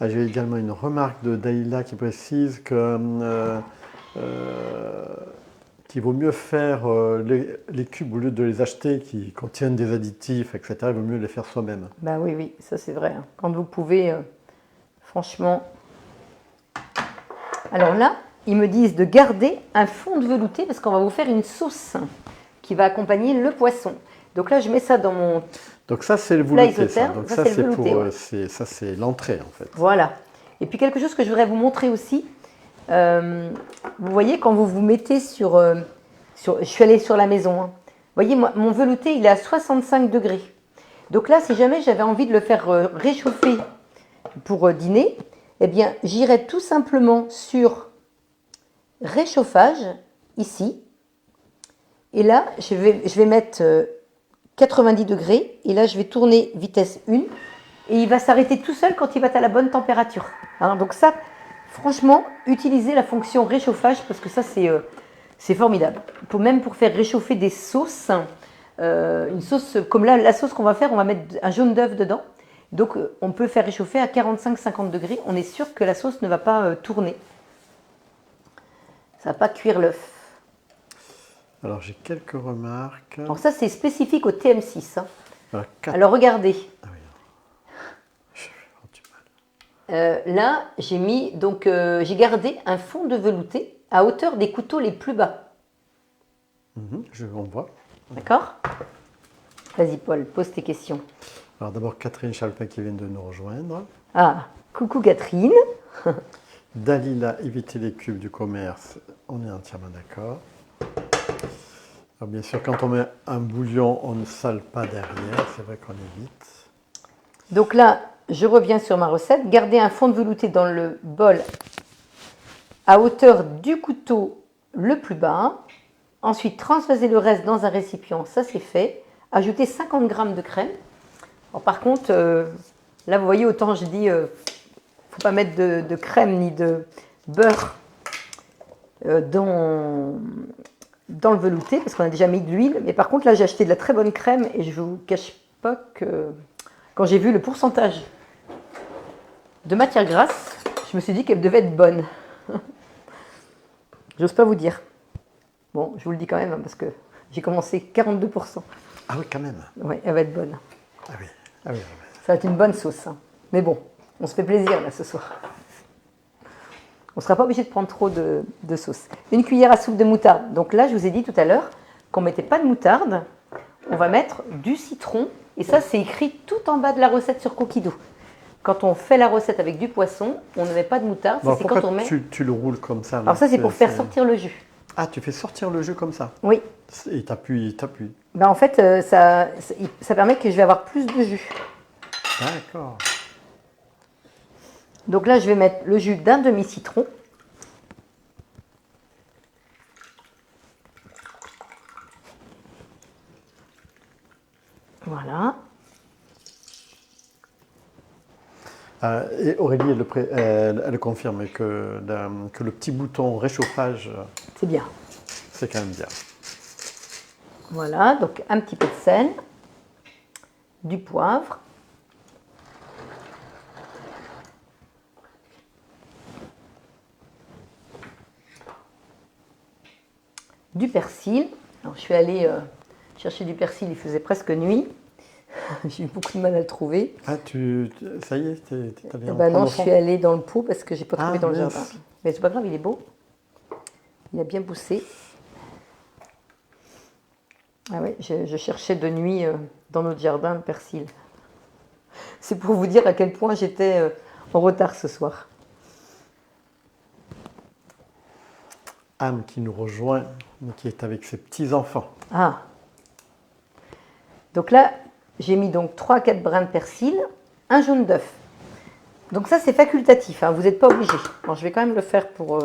Ah, j'ai également une remarque de Daïla qui précise que qu'il vaut mieux faire les cubes au lieu de les acheter qui contiennent des additifs, etc. Il vaut mieux les faire soi-même. Ben oui, oui, ça c'est vrai. Hein. Quand vous pouvez, Franchement. Alors là, ils me disent de garder un fond de velouté parce qu'on va vous faire une sauce qui va accompagner le poisson. Donc là, je mets ça dans mon Donc ça, c'est le plat velouté. Ça. isotherme. Donc Ça, ça, c'est le c'est velouté, pour, ouais. ça, c'est l'entrée en fait. Voilà. Et puis quelque chose que je voudrais vous montrer aussi. Vous voyez, quand vous vous mettez sur, je suis allée sur la maison. Hein. Vous voyez, moi, mon velouté, il est à 65 degrés. Donc là, si jamais j'avais envie de le faire réchauffer pour dîner, eh bien, j'irais tout simplement sur réchauffage, ici. Et là, je vais mettre 90 degrés. Et là, je vais tourner vitesse 1. Et il va s'arrêter tout seul quand il va être à la bonne température. Hein, donc ça, franchement, utilisez la fonction réchauffage parce que ça, c'est formidable. Même pour faire réchauffer des sauces, une sauce comme là, la sauce qu'on va faire, on va mettre un jaune d'œuf dedans. Donc, on peut faire réchauffer à 45-50 degrés. On est sûr que la sauce ne va pas tourner. Ça ne va pas cuire l'œuf. Alors, j'ai quelques remarques. Alors ça, c'est spécifique au TM6. Hein. Alors, Alors, regardez. Ah oui. Je vais avoir du mal. Là, j'ai mis, donc, j'ai gardé un fond de velouté à hauteur des couteaux les plus bas. On voit. D'accord? Vas-y, Paul, pose tes questions. Alors d'abord, Catherine Chalpin qui vient de nous rejoindre. Ah, coucou Catherine. Dalila, éviter les cubes du commerce. On est entièrement d'accord. Alors bien sûr, quand on met un bouillon, on ne sale pas derrière. C'est vrai qu'on évite. Donc là, je reviens sur ma recette. Gardez un fond de velouté dans le bol à hauteur du couteau le plus bas. Ensuite, transvasez le reste dans un récipient. Ça, c'est fait. Ajoutez 50 g de crème. Alors, par contre, là, vous voyez, autant je dis, il ne faut pas mettre de crème ni de beurre dans le velouté, parce qu'on a déjà mis de l'huile. Mais par contre, là, j'ai acheté de la très bonne crème et je ne vous cache pas que quand j'ai vu le pourcentage de matière grasse, je me suis dit qu'elle devait être bonne. J'ose pas vous dire. Bon, je vous le dis quand même, hein, parce que j'ai commencé 42%. Ah oui, quand même. Oui, elle va être bonne. Ah oui. Ah oui. Ça va être une bonne sauce. Hein. Mais bon, on se fait plaisir là ce soir. On ne sera pas obligé de prendre trop de sauce. Une cuillère à soupe de moutarde. Donc là, je vous ai dit tout à l'heure qu'on ne mettait pas de moutarde. On va mettre du citron. Et ça, c'est écrit tout en bas de la recette sur Coquido. Quand on fait la recette avec du poisson, on ne met pas de moutarde. Bon, c'est quand on met... tu le roules comme ça là. Alors ça, c'est pour faire sortir le jus. Ah, tu fais sortir le jus comme ça? Oui. Et t'appuies. Ben, en fait, ça permet que je vais avoir plus de jus. D'accord. Donc là, je vais mettre le jus d'un demi-citron. Voilà. Et Aurélie, elle confirme que le petit bouton réchauffage, C'est bien. c'est quand même bien. Voilà, donc un petit peu de sel, du poivre, du persil. Alors, je suis allée chercher du persil, il faisait presque nuit. J'ai eu beaucoup de mal à le trouver. Ah, ça y est, t'es allé en Ben non, prendre au je fond? suis allée dans le pot parce que j'ai pas trouvé dans le mince. jardin. Mais c'est pas grave, il est beau. Il a bien poussé. Ah oui, je cherchais de nuit dans notre jardin le persil. C'est pour vous dire à quel point j'étais en retard ce soir. Anne qui nous rejoint, mais qui est avec ses petits-enfants. Ah. Donc là, j'ai mis donc 3 à 4 brins de persil, un jaune d'œuf. Donc ça, c'est facultatif, hein, vous n'êtes pas obligé. Alors, je vais quand même le faire pour...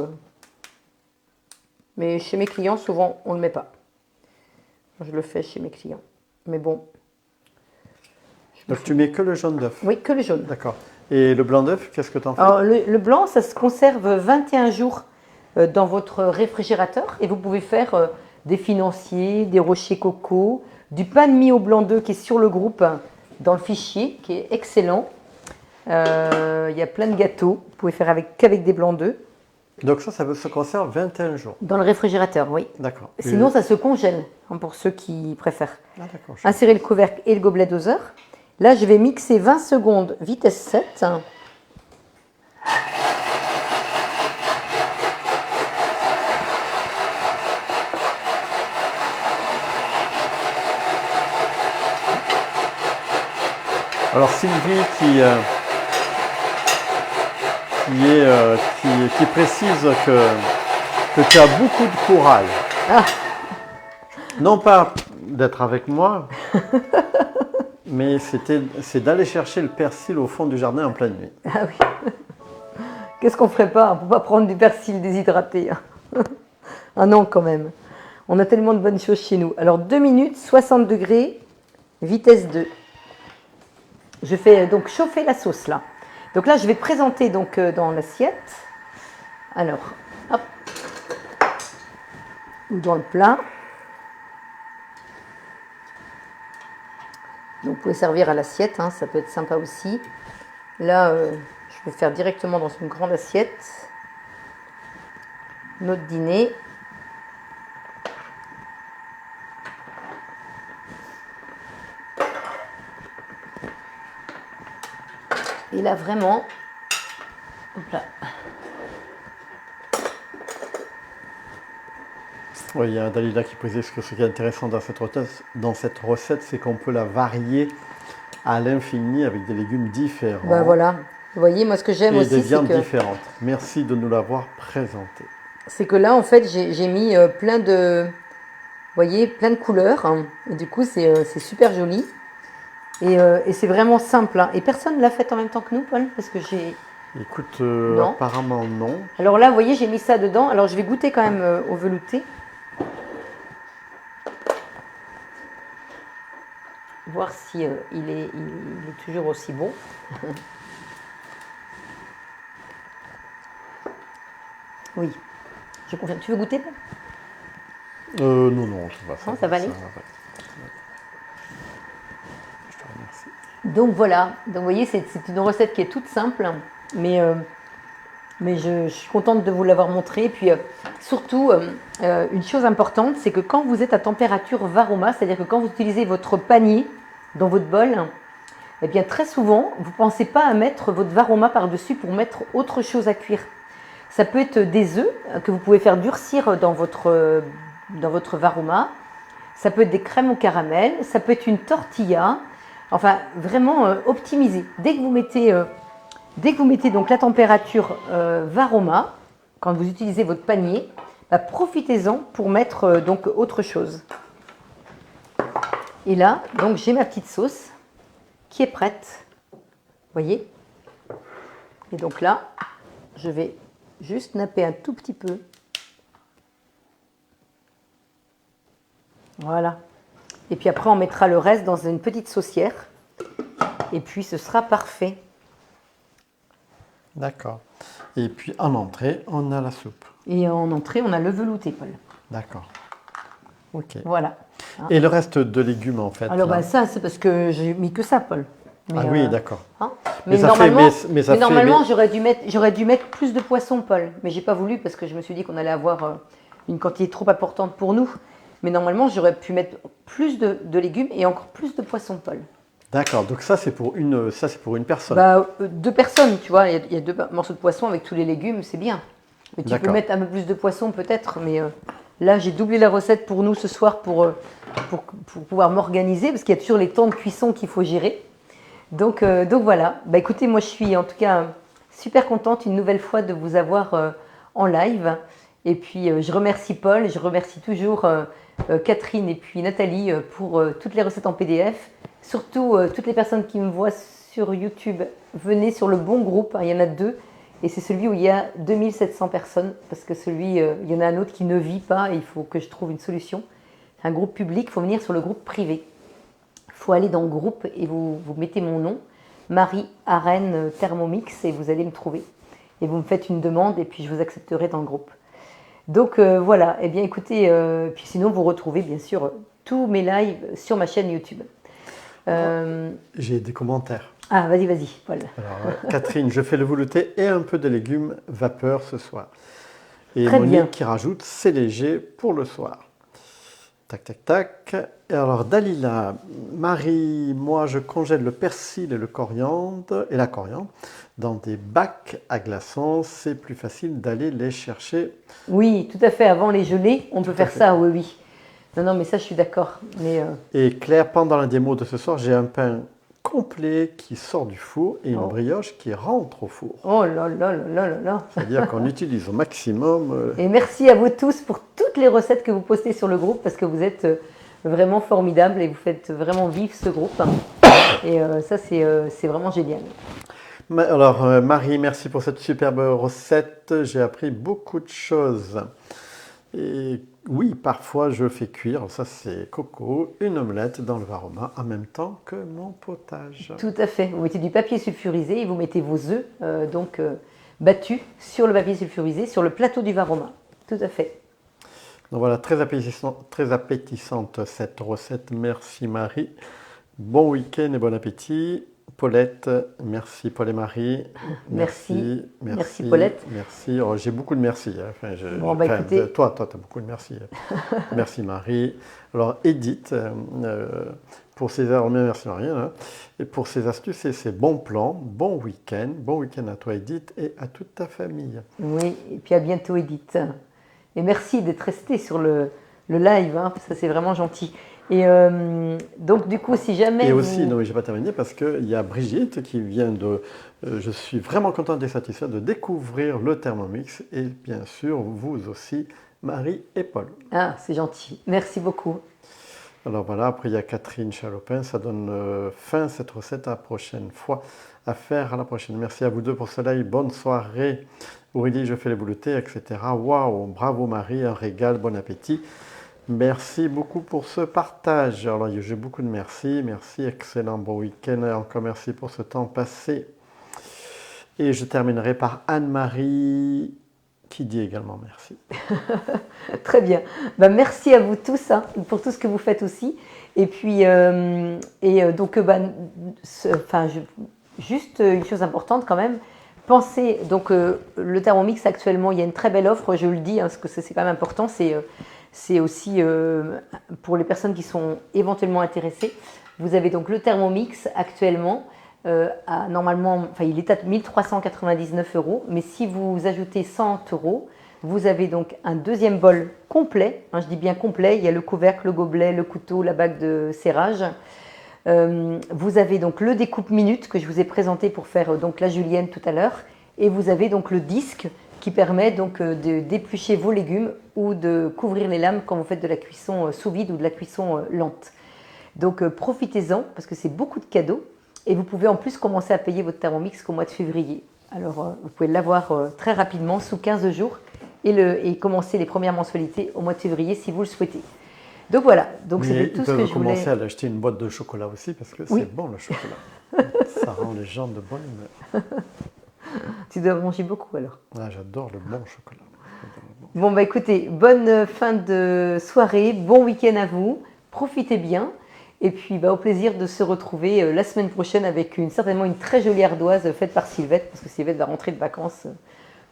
Mais chez mes clients, souvent, on ne le met pas. Je le fais chez mes clients. Mais bon. Donc tu mets que le jaune d'œuf? Oui, que le jaune. D'accord. Et le blanc d'œuf, qu'est-ce que tu en fais? Alors, le blanc, ça se conserve 21 jours dans votre réfrigérateur. Et vous pouvez faire des financiers, des rochers coco, du pain de mie au blanc d'œuf qui est sur le groupe, dans le fichier, qui est excellent. Il y a plein de gâteaux. Vous pouvez faire qu'avec des blancs d'œufs. Donc ça se conserve 21 jours. Dans le réfrigérateur, oui. D'accord. Sinon, ça se congèle, hein, pour ceux qui préfèrent. Ah d'accord. Insérez le couvercle et le gobelet doseur. Là, je vais mixer 20 secondes, vitesse 7. Alors Sylvie qui précise que tu as beaucoup de courage. Ah, Non pas d'être avec moi, mais c'est d'aller chercher le persil au fond du jardin en pleine nuit. ah oui. Qu'est-ce qu'on ferait pas pour pas prendre du persil déshydraté, hein? Ah non, quand même. On a tellement de bonnes choses chez nous. Alors 2 minutes, 60 degrés, vitesse 2. Je fais donc chauffer la sauce là. Donc là, je vais présenter donc dans l'assiette. Alors, hop, ou dans le plat. Donc vous pouvez servir à l'assiette, hein, ça peut être sympa aussi. Là, je vais faire directement dans une grande assiette. Notre dîner. Et là, vraiment, hop là. Oui, il y a Dalila qui précise que ce qui est intéressant dans cette recette, c'est qu'on peut la varier à l'infini avec des légumes différents. Ben voilà. Vous voyez, moi, ce que j'aime et aussi, des viandes c'est que, différentes. Merci de nous l'avoir présenté. là, en fait, j'ai mis plein de, vous voyez, plein de couleurs, hein. Et du coup, c'est super joli. Et c'est vraiment simple, hein. Et personne ne l'a fait en même temps que nous, Paul, parce que j'ai... Écoute, Non. apparemment non. Alors là, vous voyez, j'ai mis ça dedans. Alors, je vais goûter quand même au velouté. Voir si il est toujours aussi bon. Oui, je confirme. Tu veux goûter, Paul? Non, ça va. Non, ça va aller. Je te remercie. Donc voilà, donc, vous voyez, c'est une recette qui est toute simple, mais je suis contente de vous l'avoir montré. Et puis surtout, une chose importante, c'est que quand vous êtes à température Varoma, c'est-à-dire que quand vous utilisez votre panier dans votre bol, eh bien très souvent, vous ne pensez pas à mettre votre Varoma par-dessus pour mettre autre chose à cuire. Ça peut être des œufs que vous pouvez faire durcir dans votre Varoma. Ça peut être des crèmes au caramel. Ça peut être une tortilla. Enfin, vraiment optimisé. Dès que vous mettez donc la température Varoma, quand vous utilisez votre panier, bah, profitez-en pour mettre donc autre chose. Et là, donc j'ai ma petite sauce qui est prête. Vous voyez? Et donc là, je vais juste napper un tout petit peu. Voilà. Et puis après, on mettra le reste dans une petite saucière. Et puis, ce sera parfait. D'accord. Et puis, en entrée, on a la soupe. Et en entrée, on a le velouté, Paul. D'accord. Ok. Voilà. Et le reste de légumes, en fait? Alors, là bah, ça, c'est parce que j'ai mis que ça, Paul. Mais, Ah oui, d'accord. hein. Mais Mais ça normalement, fait- mais ça fait- normalement j'aurais dû mettre plus de poissons, Paul. Mais j'ai pas voulu parce que je me suis dit qu'on allait avoir une quantité trop importante pour nous. Mais normalement, j'aurais pu mettre plus de légumes et encore plus de poissons, Paul. D'accord. Donc ça, c'est pour une personne. Bah, 2 personnes, tu vois. Il y a 2 morceaux de poisson avec tous les légumes, c'est bien. Mais tu peux D'accord. mettre un peu plus de poisson peut-être. Mais là, j'ai doublé la recette pour nous ce soir pour pouvoir m'organiser parce qu'il y a toujours les temps de cuisson qu'il faut gérer. Donc voilà. Bah, écoutez, moi, je suis en tout cas super contente une nouvelle fois de vous avoir en live. Et puis, je remercie Paul, je remercie toujours Catherine et puis Nathalie pour toutes les recettes en PDF. Surtout, toutes les personnes qui me voient sur YouTube, venez sur le bon groupe, hein, il y en a 2. Et c'est celui où il y a 2700 personnes, parce que il y en a un autre qui ne vit pas et il faut que je trouve une solution. C'est un groupe public, il faut venir sur le groupe privé. Il faut aller dans le groupe et vous mettez mon nom, Marie Arène Thermomix, et vous allez me trouver. Et vous me faites une demande et puis je vous accepterai dans le groupe. Donc voilà, eh bien écoutez, puis sinon vous retrouvez bien sûr tous mes lives sur ma chaîne YouTube. J'ai des commentaires. Ah, vas-y, Paul. Alors, Catherine, je fais le velouté et un peu de légumes vapeur ce soir. Et Très Monique bien. qui rajoute, c'est léger pour le soir. Tac, tac, tac. Et alors, Dalila, Marie, moi, je congèle le persil et la coriandre dans des bacs à glaçons. C'est plus facile d'aller les chercher. Oui, tout à fait. Avant les gelées, on peut faire ça, oui, oui. Non, non, mais ça, je suis d'accord. Mais Et Claire, pendant la démo de ce soir, j'ai un pain complet qui sort du four et une brioche qui rentre au four. oh là là là là là là. C'est-à-dire qu'on utilise au maximum. Et merci à vous tous pour toutes les recettes que vous postez sur le groupe parce que vous êtes vraiment formidables et vous faites vraiment vivre ce groupe. Et ça, c'est vraiment génial. Alors, Marie, merci pour cette superbe recette. J'ai appris beaucoup de choses. Et oui, parfois je fais cuire, ça c'est Coco, une omelette dans le Varoma en même temps que mon potage. Tout à fait. Vous mettez du papier sulfurisé et vous mettez vos œufs battus sur le papier sulfurisé, sur le plateau du Varoma. Tout à fait. Donc voilà, très appétissante cette recette. Merci Marie. Bon week-end et bon appétit. Paulette, merci Paul et Marie. Merci. Merci Paulette. Merci. Oh, j'ai beaucoup de merci. Hein. Enfin, écoutez. Toi, tu as beaucoup de merci. Merci Marie. Alors Edith, pour ses merci Marie, hein, et pour ses astuces et ses bons plans, bon week-end. Bon week-end à toi Edith et à toute ta famille. Oui, et puis à bientôt Edith. Et merci d'être resté sur le live, hein, ça c'est vraiment gentil. Et donc du coup, si jamais... Et aussi, non, je n'ai pas terminé parce qu'il y a Brigitte qui vient de... je suis vraiment contente et satisfait de découvrir le Thermomix et bien sûr, vous aussi, Marie et Paul. Ah, c'est gentil. Merci beaucoup. Alors voilà, après il y a Catherine Chalopin, ça donne fin à cette recette à la prochaine fois, à faire à la prochaine. Merci à vous deux pour ce live, bonne soirée. Aurélie, je fais les bouletés, etc. Waouh, bravo Marie, un régal, bon appétit. Merci beaucoup pour ce partage. Alors j'ai beaucoup de merci, excellent, bon week-end, encore merci pour ce temps passé. Et je terminerai par Anne-Marie qui dit également merci. Très bien. Merci à vous tous hein, pour tout ce que vous faites aussi. Et puis, juste une chose importante quand même. Pensez, donc le Thermomix actuellement, il y a une très belle offre, je le dis, hein, parce que c'est quand même important. C'est aussi pour les personnes qui sont éventuellement intéressées. Vous avez donc le Thermomix actuellement. Il est à 1399 €, mais si vous ajoutez 100 €, vous avez donc un deuxième bol complet, hein, je dis bien complet, il y a le couvercle, le gobelet, le couteau, la bague de serrage. Vous avez donc le découpe minute que je vous ai présenté pour faire donc la julienne tout à l'heure, et vous avez donc le disque qui permet donc d'éplucher vos légumes ou de couvrir les lames quand vous faites de la cuisson sous vide ou de la cuisson lente. Donc profitez-en parce que c'est beaucoup de cadeaux. Et vous pouvez en plus commencer à payer votre Thermomix qu'au mois de février. Alors, vous pouvez l'avoir très rapidement, sous 15 jours, et commencer les premières mensualités au mois de février si vous le souhaitez. Donc voilà, donc c'était tout ce que je voulais. Commencer à l'acheter une boîte de chocolat aussi, parce que c'est bon le chocolat. Ça rend les gens de bonne humeur. Tu dois manger beaucoup alors. Ah, j'adore le bon chocolat. Bon, écoutez, bonne fin de soirée, bon week-end à vous, profitez bien. Et puis au plaisir de se retrouver la semaine prochaine avec certainement une très jolie ardoise faite par Sylvette, parce que Sylvette va rentrer de vacances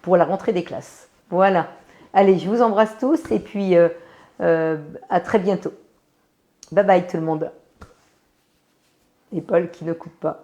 pour la rentrée des classes. Voilà. Allez, je vous embrasse tous et puis à très bientôt. Bye bye tout le monde. Et Paul qui ne coupe pas.